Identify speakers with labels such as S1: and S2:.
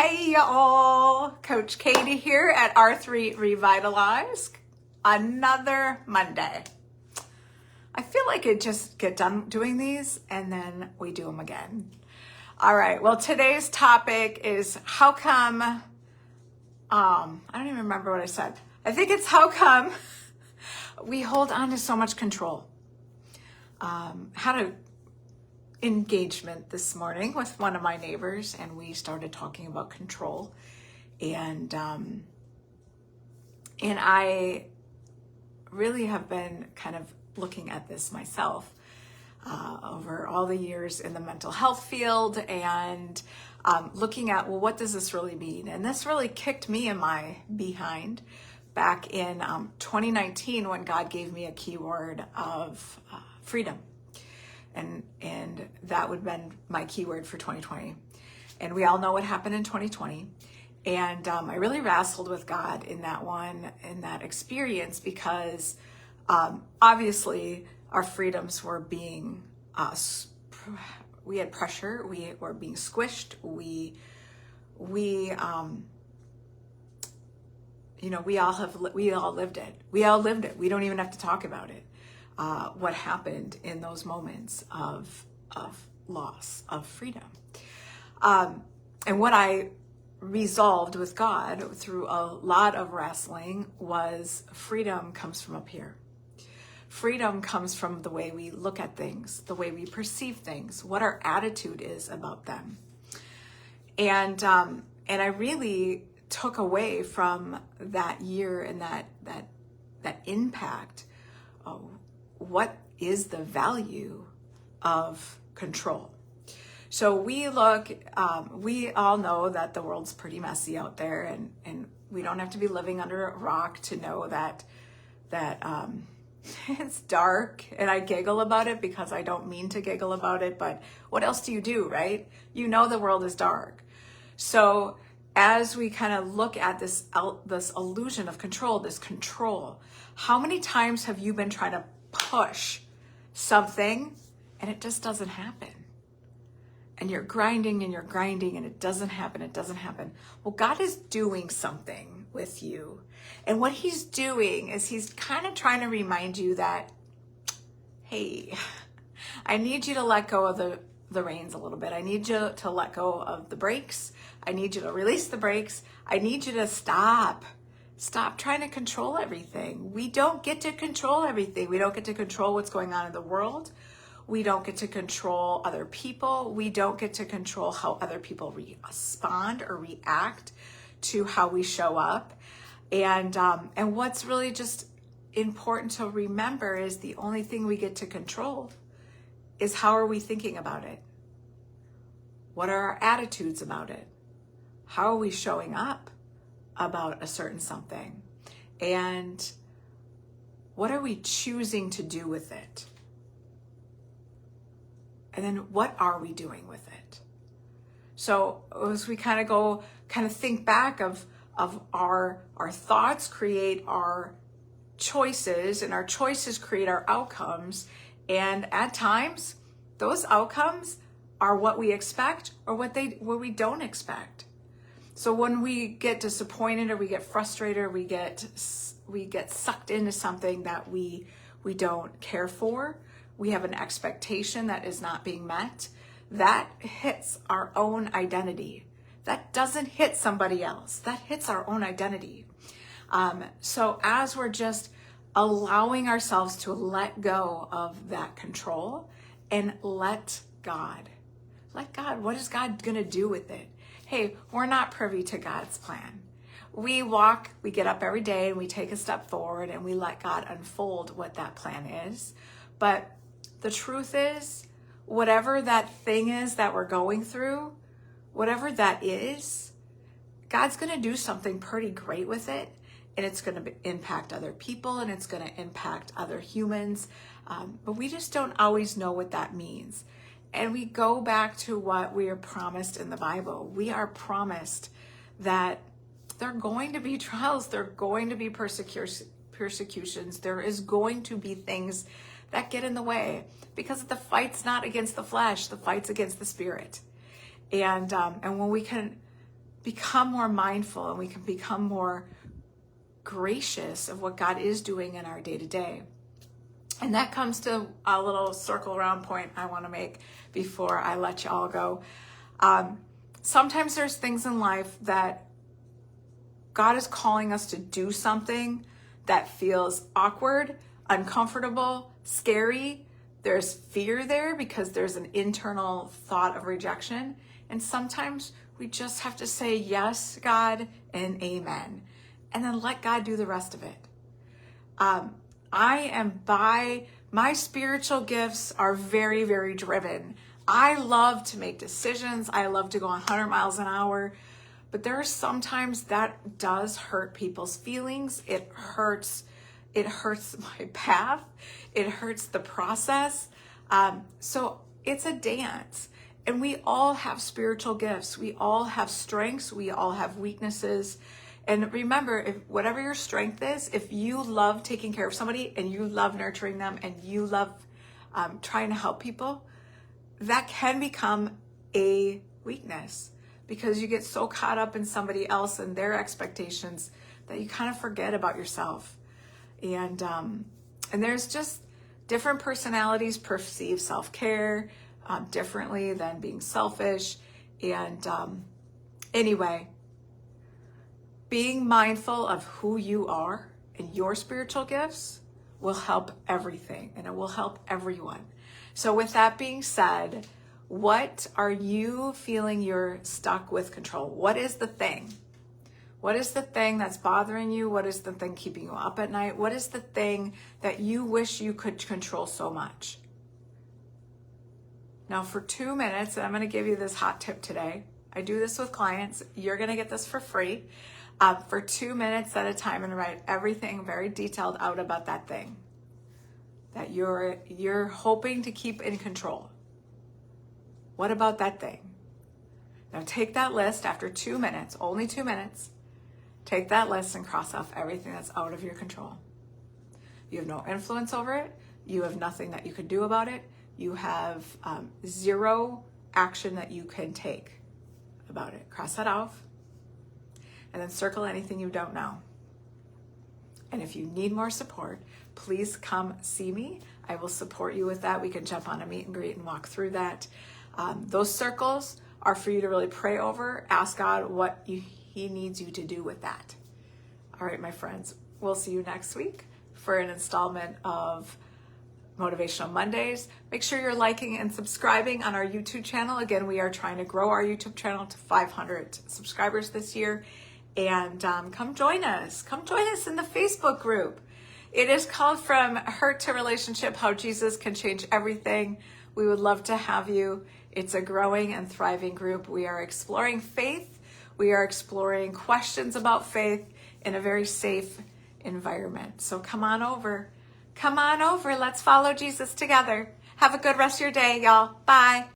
S1: Hey y'all, Coach Katie here at R3 Revitalize. Another Monday. I feel like I just get done doing these and then we do them again. All right, well today's topic is how come, I don't even remember what I said. I think it's how come we hold on to so much control. Had an engagement this morning with one of my neighbors and we started talking about control, and I really have been kind of looking at this myself over all the years in the mental health field, and looking at, well, what does this really mean? And this really kicked me in my behind back in 2019 when God gave me a keyword of freedom. And that would have been my keyword for 2020. And we all know what happened in 2020. And I really wrestled with God in that one, in that experience, because obviously our freedoms were being, we had pressure, we were being squished, we all lived it. We all lived it. We don't even have to talk about it. What happened in those moments of loss of freedom. And what I resolved with God through a lot of wrestling was freedom comes from up here. Freedom comes from the way we look at things, the way we perceive things, what our attitude is about them. And I really took away from that year and that impact. What is the value of control? So we all know that the world's pretty messy out there, and we don't have to be living under a rock to know that it's dark. And I giggle about it because I don't mean to giggle about it, but what else do you do, right? You know the world is dark. So as we kind of look at this illusion of control, this control, how many times have you been trying to push something and it just doesn't happen? And you're grinding and it doesn't happen. Well, God is doing something with you. And what he's doing is he's kind of trying to remind you that, hey, I need you to let go of the reins a little bit. I need you to let go of the brakes. I need you to release the brakes. I need you to stop trying to control everything. We don't get to control everything. We don't get to control what's going on in the world. We don't get to control other people. We don't get to control how other people respond or react to how we show up. And what's really just important to remember is the only thing we get to control is how are we thinking about it? What are our attitudes about it? How are we showing up about a certain something? And what are we choosing to do with it? And then what are we doing with it? So as we kind of think back of our thoughts create our choices, and our choices create our outcomes. And at times those outcomes are what we expect or what we don't expect. So when we get disappointed or we get frustrated or we get sucked into something that we don't care for, we have an expectation that is not being met, that hits our own identity. That doesn't hit somebody else. That hits our own identity. So as we're just allowing ourselves to let go of that control and let God, what is God going to do with it? Hey, we're not privy to God's plan. We get up every day and we take a step forward and we let God unfold what that plan is. But the truth is, whatever that thing is that we're going through, whatever that is, God's going to do something pretty great with it. And it's going to impact other people and it's going to impact other humans. But we just don't always know what that means. And we go back to what we are promised in the Bible. We are promised that there are going to be trials, there are going to be persecutions, there is going to be things that get in the way, because the fight's not against the flesh, the fight's against the spirit. And when we can become more mindful and we can become more gracious of what God is doing in our day-to-day. And that comes to a little circle round point I want to make before I let you all go. Sometimes there's things in life that God is calling us to do something that feels awkward, uncomfortable, scary. There's fear there because there's an internal thought of rejection. And sometimes we just have to say, yes, God, and amen. And then let God do the rest of it. My spiritual gifts are very, very driven. I love to make decisions. I love to go 100 miles an hour. But there are sometimes that does hurt people's feelings. It hurts my path. It hurts the process. So it's a dance. And we all have spiritual gifts. We all have strengths. We all have weaknesses. And remember, if whatever your strength is, if you love taking care of somebody and you love nurturing them and you love trying to help people, that can become a weakness because you get so caught up in somebody else and their expectations that you kind of forget about yourself. And there's just different personalities perceive self-care differently than being selfish. And anyway, being mindful of who you are and your spiritual gifts will help everything and it will help everyone. So with that being said, what are you feeling you're stuck with control? What is the thing? What is the thing that's bothering you? What is the thing keeping you up at night? What is the thing that you wish you could control so much? Now for 2 minutes, and I'm going to give you this hot tip today. I do this with clients. You're going to get this for free. For 2 minutes at a time and write everything very detailed out about that thing that you're hoping to keep in control. What about that thing? Now take that list after 2 minutes, only 2 minutes. Take that list and cross off everything that's out of your control. You have no influence over it. You have nothing that you can do about it. You have zero action that you can take about it. Cross that off. And then circle anything you don't know. And if you need more support, please come see me. I will support you with that. We can jump on a meet and greet and walk through that. Those circles are for you to really pray over. Ask God what He needs you to do with that. All right, my friends, we'll see you next week for an installment of Motivational Mondays. Make sure you're liking and subscribing on our YouTube channel. Again, we are trying to grow our YouTube channel to 500 subscribers this year. And come join us. Come join us in the Facebook group. It is called From Hurt to Relationship, How Jesus Can Change Everything. We would love to have you. It's a growing and thriving group. We are exploring faith. We are exploring questions about faith in a very safe environment. So come on over. Come on over. Let's follow Jesus together. Have a good rest of your day, y'all. Bye.